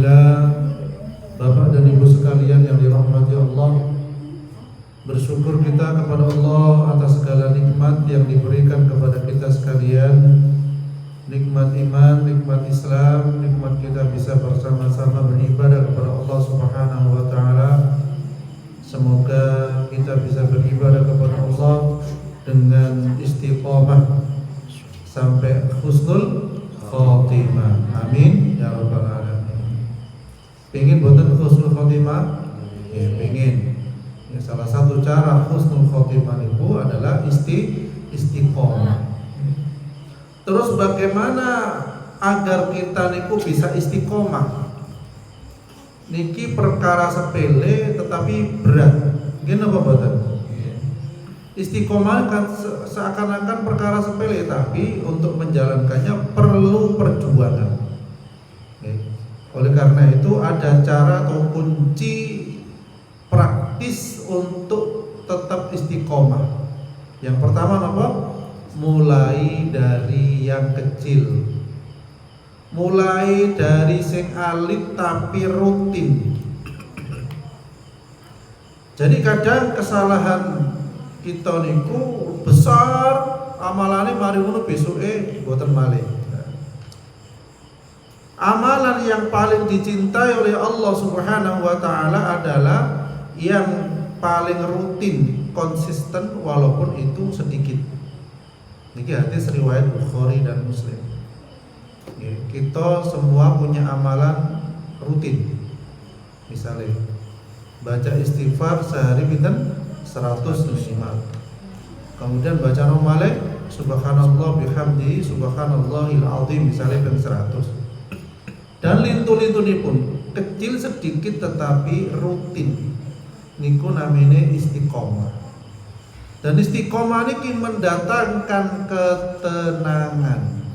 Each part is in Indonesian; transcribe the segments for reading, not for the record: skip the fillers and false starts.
Alhamdulillah, Bapak dan Ibu sekalian yang dirahmati Allah, bersyukur kita kepada Allah atas segala nikmat yang diberikan kepada kita sekalian. Nikmat iman, nikmat Islam, nikmat kita bisa bersama-sama beribadah kepada Allah Subhanahu wa Ta'ala. Semoga kita bisa beribadah kepada Allah dengan istiqomah sampai husnul khotimah. Amin ya rabbal alamin. Pengen boten husnul khotimah? Ya, pengen. Ya, salah satu cara husnul khotimah itu adalah istiqomah. Terus bagaimana agar kita niku bisa istiqomah? Niki perkara sepele tetapi berat. Gini apa boten? Istiqomah kan seakan-akan perkara sepele, tapi untuk menjalankannya perlu perjuangan. Oleh karena itu ada cara atau kunci praktis untuk tetap istiqomah. Yang pertama apa? Mulai dari yang kecil. Mulai dari sing alit tapi rutin. Jadi kadang kesalahan kita niku besar, amalane mari ngono besuke mboten malih. Amalan yang paling dicintai oleh Allah Subhanahu wa Ta'ala adalah yang paling rutin, konsisten walaupun itu sedikit. Niki hadis riwayat Bukhari dan Muslim. Kita semua punya amalan rutin. Misalnya baca istighfar sehari pinten 100 minimal. Kemudian baca nomale subhanallah bihamdi subhanallahil azim misalnya ping 100. Dan lintu-lintunipun kecil sedikit tetapi rutin. Niku namanya istiqomah. Dan istiqomah niki mendatangkan ketenangan.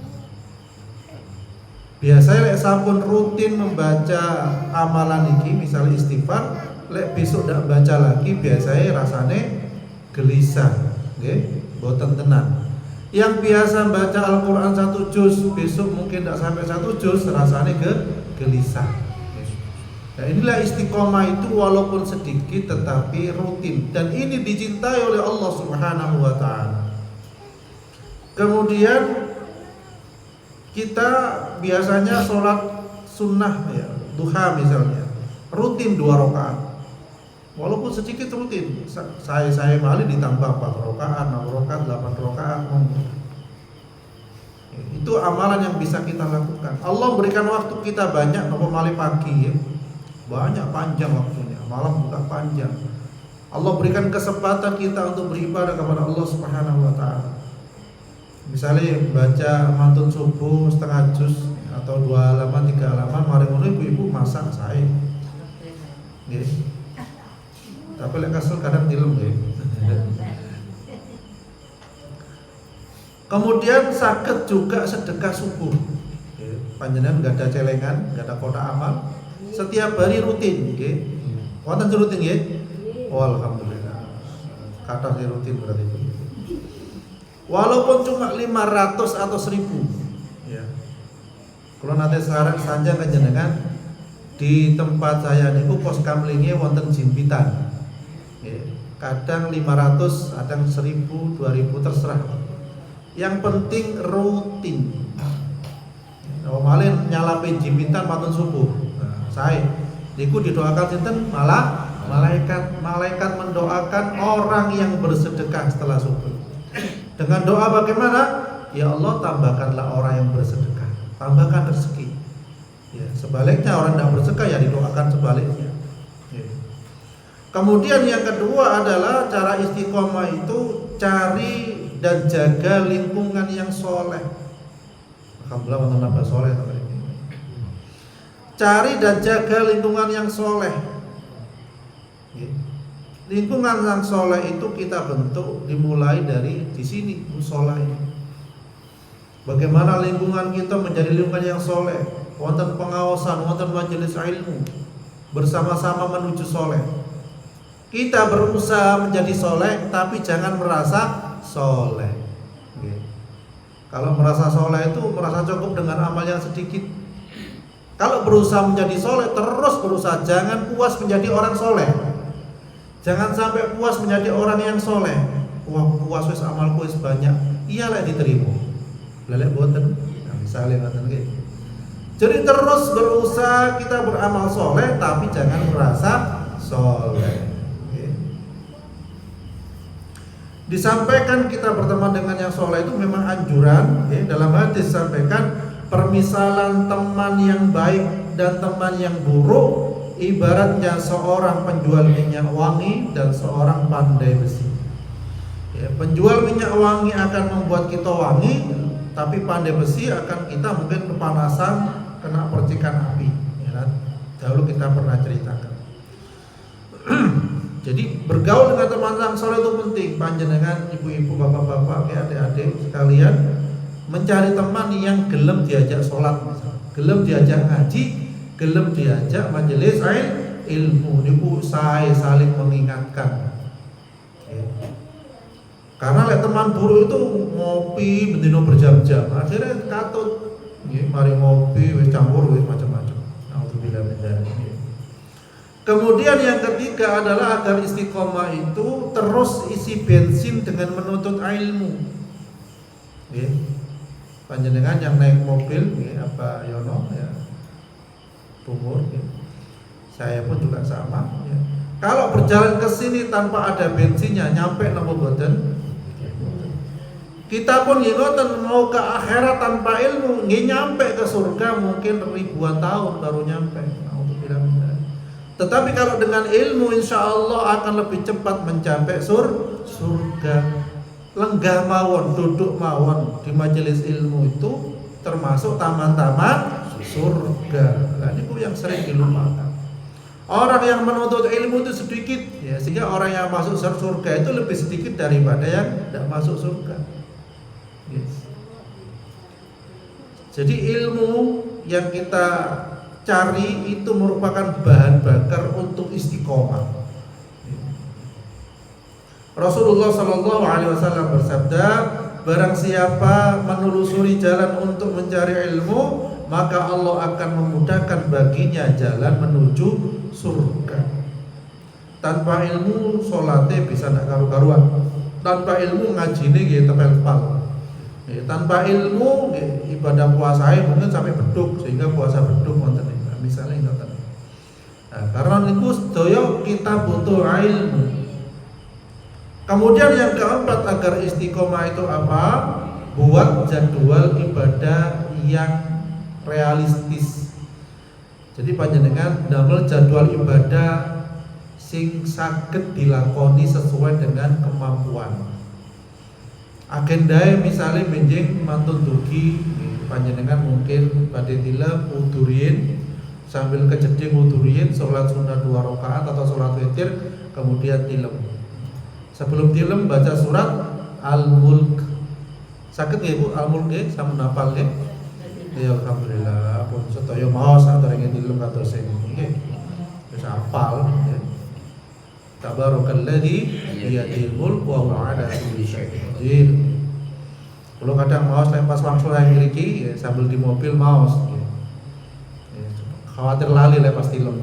Biasanya lek sampun rutin membaca amalan niki misalnya istighfar, lek besok ndak baca lagi biasanya rasane gelisah, nggih, boten tenang. Yang biasa baca Al-Qur'an 1 juz, besok mungkin ndak sampai 1 juz rasane gelisah. Nah, inilah istiqomah itu walaupun sedikit tetapi rutin, dan ini dicintai oleh Allah Subhanahu wa Ta'ala. Kemudian kita biasanya sholat sunnah ya, duha misalnya, rutin 2 rakaat. Walaupun sedikit rutin, saya malah ditambah 4 rakaat, 6 rakaat, 8 rakaat. Itu amalan yang bisa kita lakukan. Allah berikan waktu kita banyak, apa malah pagi ya. Banyak panjang waktunya, malam juga panjang. Allah berikan kesempatan kita untuk beribadah kepada Allah Subhanahu wa Ta'ala. Misalnya baca mantun subuh setengah juz atau 2 halaman 3 halaman, mari ngono ibu-ibu masak saya. Nggih. Tapi lek kasel kadang dilem nggih. Kemudian sakit juga sedekah subuh. Panjenengan enggak ada celengan, enggak ada kotak amal. Setiap hari rutin nggih. Wonten rutin nggih? Oh, alhamdulillah. Kata rutin berarti itu. Walaupun cuma 500 atau 1000 ya. Kalau nanti sekarang saja panjenengan di tempat saya niku pos kamlinge wonten jimpitan. Ya, kadang 500, kadang 1000, 2000 terserah. Yang penting rutin. Kalau malin nyalape jimpitan matun subuh. Nah, saya niku didoakan sinten? Malah malaikat mendoakan orang yang bersedekah setelah subuh. Dengan doa bagaimana? Ya Allah, tambahkanlah orang yang bersedekah, tambahkan rezeki. Ya, sebaliknya orang yang bersedekah ya didoakan sebaliknya. Ya. Kemudian yang kedua adalah cara istiqomah itu cari dan jaga lingkungan yang soleh. Alhamdulillah wonten nambah soleh ini. Cari dan jaga lingkungan yang soleh. Ya. Lingkungan yang soleh itu kita bentuk dimulai dari di sini musola ini. Bagaimana lingkungan kita menjadi lingkungan yang soleh? Wonten pengawasan, wonten majelis ilmu, bersama-sama menuju soleh. Kita berusaha menjadi soleh, tapi jangan merasa soleh. Kalau merasa soleh itu merasa cukup dengan amal yang sedikit. Kalau berusaha menjadi soleh, terus berusaha, jangan puas menjadi orang soleh. Jangan sampai puas menjadi orang yang soleh. Wah, puas wis amalku wis banyak, iyalah diterima. Lelek boten, nah, misalnya ngoten nggih. Jadi terus berusaha kita beramal soleh, tapi jangan merasa soleh. Okay. Disampaikan kita berteman dengan yang soleh itu memang anjuran. Dalam hadis disampaikan permisalan teman yang baik dan teman yang buruk ibaratnya seorang penjual minyak wangi dan seorang pandai besi. Penjual minyak wangi akan membuat kita wangi, tapi pandai besi akan kita mungkin kepanasan, kena percikan api. Dahulu kita pernah ceritakan. Jadi bergaul dengan teman yang soleh itu penting. Panjenengan ibu-ibu, bapak-bapak, adik-adik sekalian mencari teman yang gelem diajak sholat, gelem diajak ngaji, gelem diajak majelis ilmu. Niku saya saling mengingatkan. Karena lek teman buruk itu ngopi bendino berjam-jam, akhirnya katut. Mari ngopi, wis campur, wis macam-macam. Alhamdulillah. Kemudian yang ketiga adalah agar istiqomah itu terus isi bensin dengan menuntut ilmu. Panjenengan yang naik mobil, apa Yono ya, umur, saya pun juga sama. Kalau berjalan ke sini tanpa ada bensinnya, nyampe nopo boten. Kita pun ngoten mau ke akhirat tanpa ilmu, nyampe ke surga mungkin ribuan tahun baru nyampe. Tetapi kalau dengan ilmu insya Allah akan lebih cepat mencapai surga. Lenggah mawon, duduk mawon di majelis ilmu itu termasuk taman-taman surga. Nah, ini yang sering dilupakan. Orang yang menuntut ilmu itu sedikit, ya, sehingga orang yang masuk surga itu lebih sedikit daripada yang tidak masuk surga. Yes. Jadi ilmu yang kita cari itu merupakan bahan bakar untuk istiqomah. Rasulullah Shallallahu Alaihi Wasallam bersabda, barang siapa menelusuri jalan untuk mencari ilmu, maka Allah akan memudahkan baginya jalan menuju surga. Tanpa ilmu sholatnya bisa tidak karu-karuan. Tanpa ilmu ngajine gitu tepel-tepel. Tanpa ilmu ibadah puasa mungkin sampai beduk, sehingga puasa beduk wonten misalnya ngoten. Nah, karena niku sedaya kita butuh ilmu. Kemudian yang keempat agar istiqomah itu apa? Buat jadwal ibadah yang realistis. Jadi panjenengan damel jadwal ibadah sing saged dilakoni sesuai dengan kemampuan. Agendae misalnya benjing mantun dugi, panjenengan mungkin badhe tilem udurin sambil kejeding udurin sholat sunnah 2 rakaat atau sholat witir, kemudian tilem. Sebelum tilem baca surat Al-Mulk. Saged nggih Bu Al-Mulk nggih sampun hafal nggih? Ya alhamdulillah, pun sedaya maos antarane tilem kados nggih. Wis hafal nggih. Tabarakalladzi biyadil mulk wa huwa ala kulli syai'in qadir. Kalau kadang maos lepas langsung saya miliki ya, sambil di mobil maos ya. Khawatir lali lepas tilem.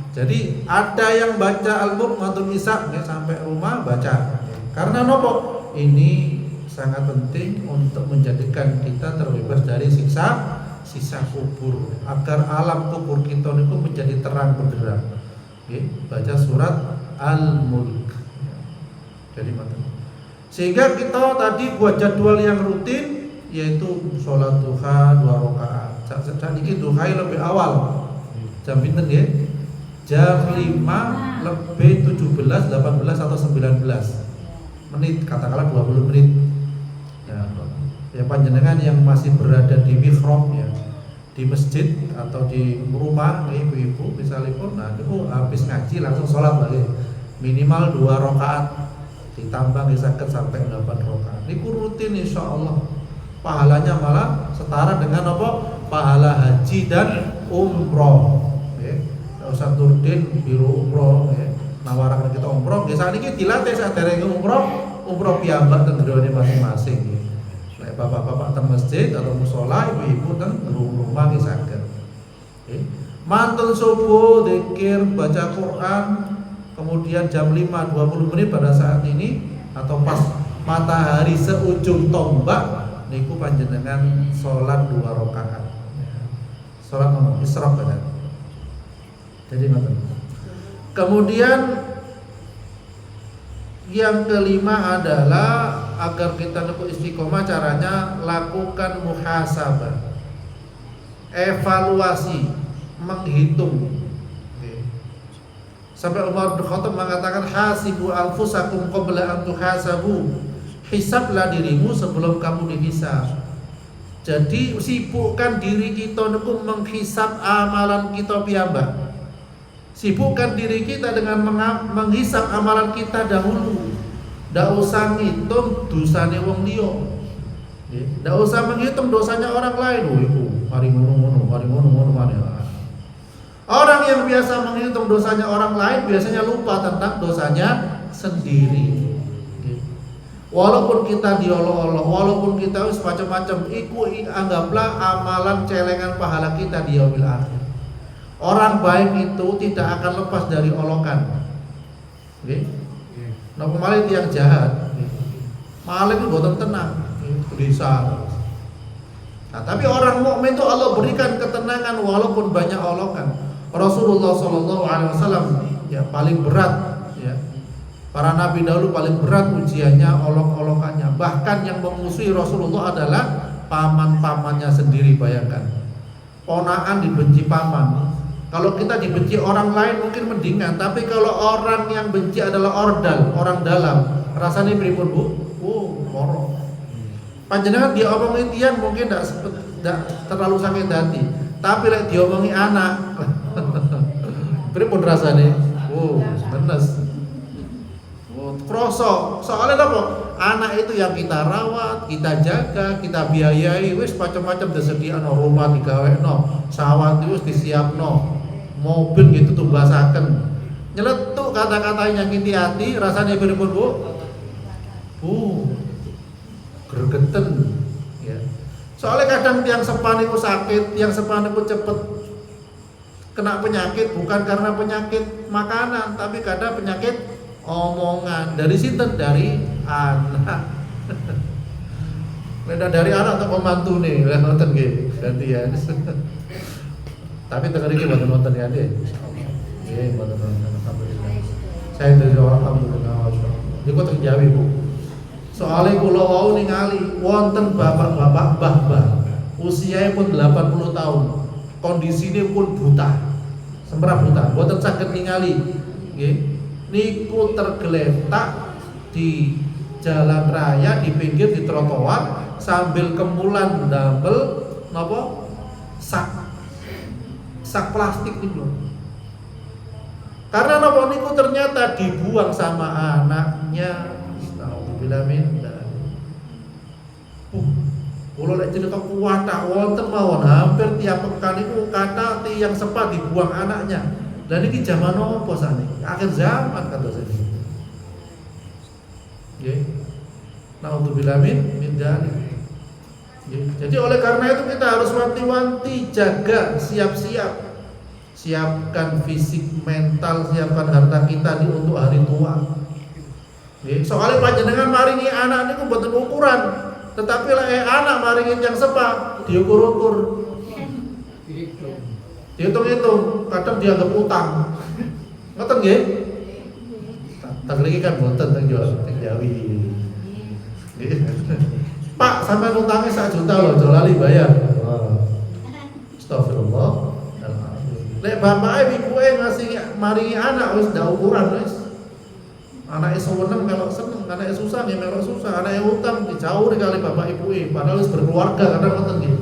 Jadi ada yang baca Al-Mulk matur Isa ya, sampai rumah baca. Karena nopo? Ini sangat penting untuk menjadikan kita terbebas dari siksa kubur, agar alam kubur kita itu menjadi terang benderang. Baca surat Al-Mulk. Jadi sehingga kita tadi buat jadwal yang rutin, yaitu sholat duha 2 rakaat. Saat ini duha lebih awal. Jam pinten ya? Jam 5 lebih 17, 18 atau 19 menit, katakanlah 20 menit. Ya panjenengan yang masih berada di mihrab ya, di masjid atau di rumah ibu-ibu misalnya pun, nah itu habis ngaji langsung sholat balik minimal 2 rakaat ditambah sakit sampai 8 rakaat. Ini rutin insya Allah pahalanya malah setara dengan apa? Pahala haji dan umroh. Ustaz Nurdin biru umroh nawaraken kita umroh. Saat ini dilatih saat dereng umroh piyambak ten gone masing-masing. Bapak-bapak teng masjid atau musola, ibu-ibu teng rumah nggih saged. Mantun subuh, zikir, baca Quran, kemudian jam 5:20 menit pada saat ini atau pas matahari seujung tombak niku panjenengan sholat 2 rakaat. Sholat isyraq kan. Jadi ngoten. Kemudian yang kelima adalah agar kita niku istiqomah, caranya lakukan muhasabah. Evaluasi, menghitung. Sampai Umar bin Khattab mengatakan hasibu anfusakum qabla an tuhasabu. Hisablah dirimu sebelum kamu dihisab. Jadi sibukkan diri kita niku menghisab amalan kita piyambak. Sibukkan diri kita dengan menghisab amalan kita dahulu. Ndak usah ngitung dosane wong liya. Ndak usah menghitung dosanya orang lain. Oh iku mari ngono-ngono, mari ngono-ngono mari. Orang yang biasa menghitung dosanya orang lain biasanya lupa tentang dosanya sendiri. Walaupun kita diolok-olok, walaupun kita wis macam-macam, iku anggaplah amalan celengan pahala kita di yaumil akhir. Orang baik itu tidak akan lepas dari olokan. Nggih. Nah, kemarin yang jahat, malah itu boten tenang, bisa. Nah, tapi orang mukmin itu Allah berikan ketenangan walaupun banyak olokan. Rasulullah SAW ya paling berat ya. Para nabi dahulu paling berat ujiannya olok-olokannya. Bahkan yang memusuhi Rasulullah adalah paman-pamannya sendiri, bayangkan. Ponakan dibenci paman. Kalau kita dibenci orang lain mungkin mendingan, tapi kalau orang yang benci adalah ordal, orang dalam, rasanya pripun Bu? Loro. Panjenengan diomongi tiyang mungkin tidak terlalu sakit hati, tapi lek diomongi anak, pripun rasane? Menes. Kroso. Soalnya apa? Anak itu yang kita rawat, kita jaga, kita biayai, wis macam-macam disediakno, rumah digawekno, sawah wis disiapno, mobil gitu tunggasaken. Nyeletuk kata-kata yang nyakiti hati, rasanya pripun Bu? Gregeten ya. Soalnya kadang tiang sepan itu sakit, tiang sepan itu cepet kena penyakit bukan karena penyakit makanan, tapi karena penyakit omongan. Dari sinten? Dari anak. Beda dari anak atau pembantu nih, lihat nonton gitu, gantian. Tapi tengah ini buat nonton ya deh. Buat nonton, alhamdulillah. Saya dari alhamdulillah. Ini kok terjawi Bu. Soalnya kula wau ningali wonten bapak-bapak mbah-mbah usianya pun 80 tahun, kondisinya pun buta, semprap buta, boten saged ningali. Nggih. Niku tergeletak di jalan raya, di pinggir, di trotoar sambil kemulan damel napa sak plastik niku. Karena napa niku ternyata dibuang sama anaknya. Astagfirullah min. Kalau lek cerita kuwata wonten mawon hampir tiap pekan niku kata tiang sepat dibuang anaknya. Dan ini zaman apa sane? Akhir zaman kata saya. Nggih. Naudzubillah min dzalik. Jadi oleh karena itu kita harus wanti-wanti, jaga, siap-siap. Siapkan fisik, mental, siapkan harta kita untuk hari tua. Soalnya panjenengan maringi anak niku mboten ukuran, tetapi lek anak maringi yang sepa diukur-ukur. Dihitung-hitung, kadang dianggap utang. Ngoten nggih? Tak lagi kan mboten teng Jawi. Pak, sampean utangnya 1 juta loh, aja lali bayar. Astagfirullah. Lek bapake ibuke ngasih maringi anak wis ndak ukuran wis. Anake seneng melok seneng, anake susah nggih melok susah, anake utang dijauhi kali bapak ibuke, padahal wis berkeluarga kadang ngoten nggih.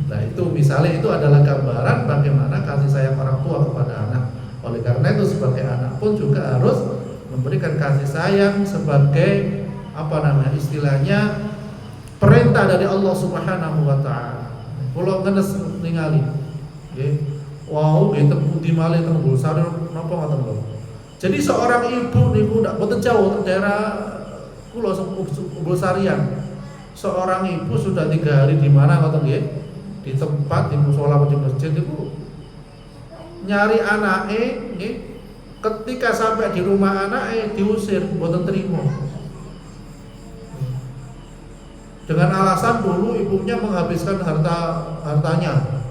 Nah itu misalnya itu adalah gambaran bagaimana kasih sayang orang tua kepada anak. Oleh karena itu sebagai anak pun juga harus memberikan kasih sayang sebagai istilahnya perintah dari Allah Subhanahu wa taala. Kula ngenes ningali nggih. Wow, nggih teng pundi malih teng Bulsari napa ngoten lho. Jadi seorang ibu niku ndak boten jauh teng daerah kula Bulsarian. Seorang ibu sudah 3 hari di mana ngoten nggih? di tempat di mushola atau di masjid itu nyari anake nggih, ketika sampai di rumah anake diusir, mboten terima. Dengan alasan dulu ibunya menghabiskan hartanya.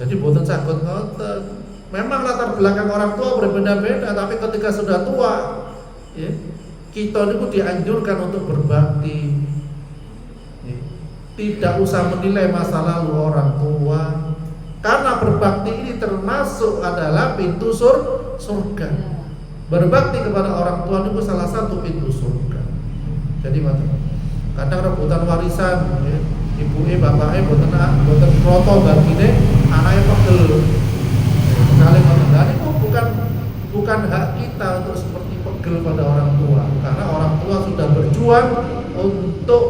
Jadi mboten saged ngoten. Memang latar belakang orang tua berbeda-beda, tapi ketika sudah tua, ya, kita itu dianjurkan untuk berbakti. Tidak usah menilai masa lalu orang tua, karena berbakti ini termasuk adalah pintu surga. Berbakti kepada orang tua itu salah satu pintu surga. Jadi kadang rebutan warisan, ya, ibunya bapaknya boten kroto bagine, anaknya pegel. Sekali mengenali itu bukan hak kita untuk seperti pegel pada orang tua, karena orang tua sudah berjuang untuk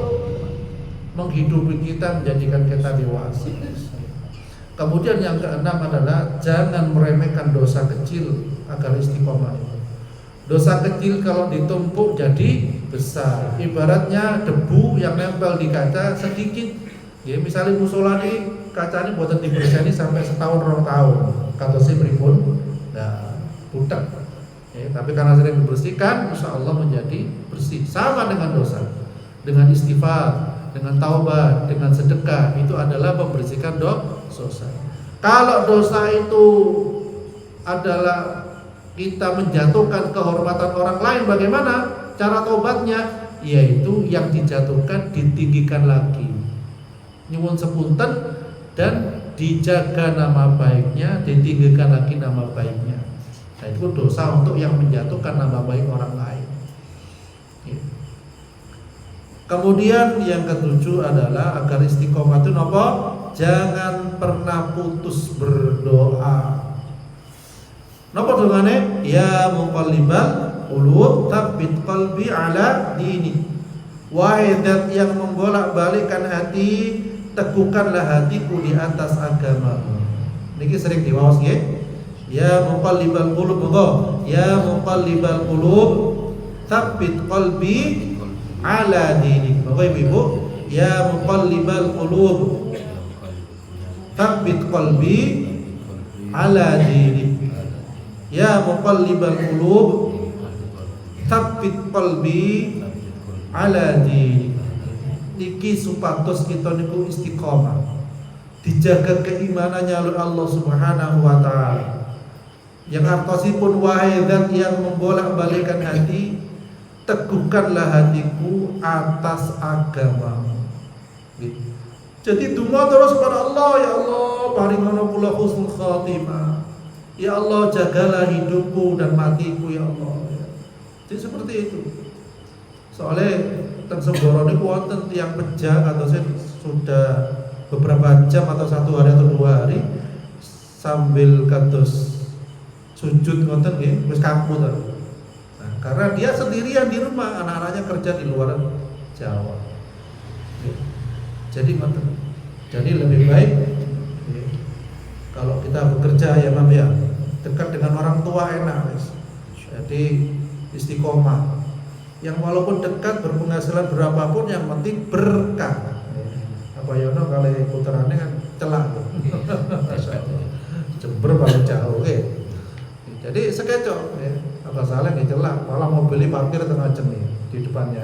menghidupi kita, menjadikan kita dewasa. Kemudian yang keenam adalah jangan meremehkan dosa kecil agar istiqomah. Dosa kecil kalau ditumpuk jadi besar. Ibaratnya debu yang nempel di kaca sedikit. Ya, misalnya musola ini kacanya buatan dibersihkan sampai setahun 2 tahun. Katosnya pripun? Nah, budak. Ya, tapi karena sering dibersihkan, insya Allah menjadi bersih. Sama dengan dosa, dengan istighfar, dengan taubat, dengan sedekah, itu adalah membersihkan dosa. Kalau dosa itu adalah kita menjatuhkan kehormatan orang lain, bagaimana cara taubatnya? Yaitu yang dijatuhkan ditinggikan lagi, nyuwun sepunten, dan dijaga nama baiknya, ditinggikan lagi nama baiknya. Nah, itu dosa untuk yang menjatuhkan nama baik orang lain. Kemudian yang ketujuh adalah agar istiqomah itu apa? Jangan pernah putus berdoa. Napa dongane? Ya muqallibal qulub tsabbit qalbi ala dini. Wahai zat yang membolak-balikkan hati, teguhkanlah hatiku di atas agamamu. Niki sering diwaos nggih. Ya muqallibal qulub, ya muqallibal qulub tsabbit qalbi ala dinik. Bapak Ibu, ya muqallibal qulub tsabbit qalbi ala dinik. Ya muqallibal qulub tsabbit qalbi ala dinik. Niki supados kita niku istiqomah, dijaga keimanannya oleh Allah Subhanahu wa taala. Yang artosipun wahai zat yang membolak-balikkan hati, teguhkanlah hatiku atas agamamu. Jadi donga terus kepada Allah, ya Allah paringono kula husnul khatimah. Ya Allah jagalah hidupku dan matiku ya Allah. Jadi seperti itu. Soalnya teng Semboro niku wonten tiyang pejah atau sudah beberapa jam atau 1 hari atau 2 hari sambil kados sujud ngoten nggih wis kaput. Nah, karena dia sendirian di rumah, anak-anaknya kerja di luar Jawa. Jadi ngoten. Jadi lebih baik kalau kita bekerja ya Mam ya, dekat dengan orang tua enak wis. Jadi istiqomah. Yang walaupun dekat berpenghasilan berapapun yang penting berkah. Apa yono kali puterane kan celak. Jember paling jauh nggih. Jadi sekecok ya. Apa salah nggih celak, malah mobilnya parkir tengah jam di depannya.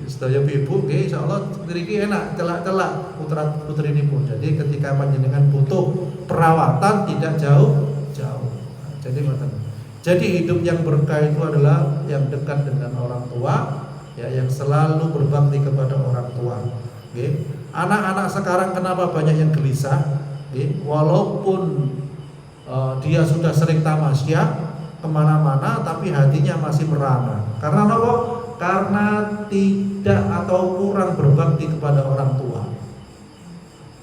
Sedaya ibu nggih insyaallah mriki enak celak-celak putra-putri ini pun. Jadi ketika panjenengan butuh perawatan tidak jauh-jauh. Jadi ngoten. Jadi hidup yang berkah itu adalah yang dekat dengan orang tua, ya, yang selalu berbakti kepada orang tua. Okay. Anak-anak sekarang kenapa banyak yang gelisah? Okay. Walaupun dia sudah sering tamasya kemana-mana, tapi hatinya masih merana. Karena apa? Karena tidak atau kurang berbakti kepada orang tua.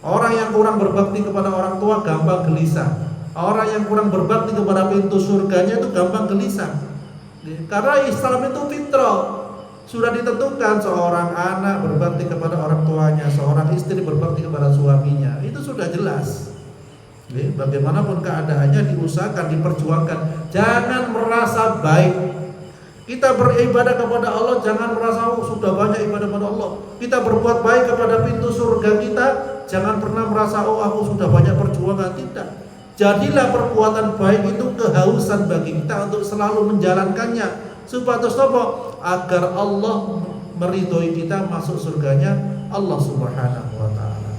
Orang yang kurang berbakti kepada orang tua gampang gelisah. Orang yang kurang berbakti kepada pintu surganya itu gampang gelisah. Karena Islam itu fitrah, sudah ditentukan seorang anak berbakti kepada orang tuanya, seorang istri berbakti kepada suaminya. Itu sudah jelas. Bagaimanapun keadaannya diusahakan, diperjuangkan. Jangan merasa baik Kita beribadah kepada Allah, jangan merasa sudah banyak ibadah kepada Allah. Kita berbuat baik kepada pintu surga kita, jangan pernah merasa aku sudah banyak perjuangan. Tidak. Jadilah perbuatan baik itu kehausan bagi kita untuk selalu menjalankannya. Supados apa? Agar Allah meridhoi kita masuk surganya Allah Subhanahu wa taala.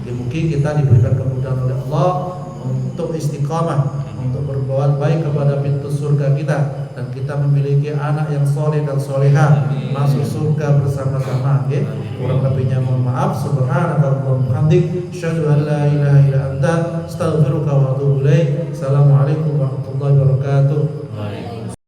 Mungkin kita diberikan kemudahan oleh Allah untuk istiqamah, untuk berbuat baik kepada pintu surga kita, dan kita memiliki anak yang soleh dan soleha masuk surga bersama-sama. Kurang lebihnya mohon maaf. Subhanallahumma hamdik, asyhadu an la ilaha illa anta, astaghfiruka wa atubu ilaik. Assalamualaikum warahmatullahi wabarakatuh.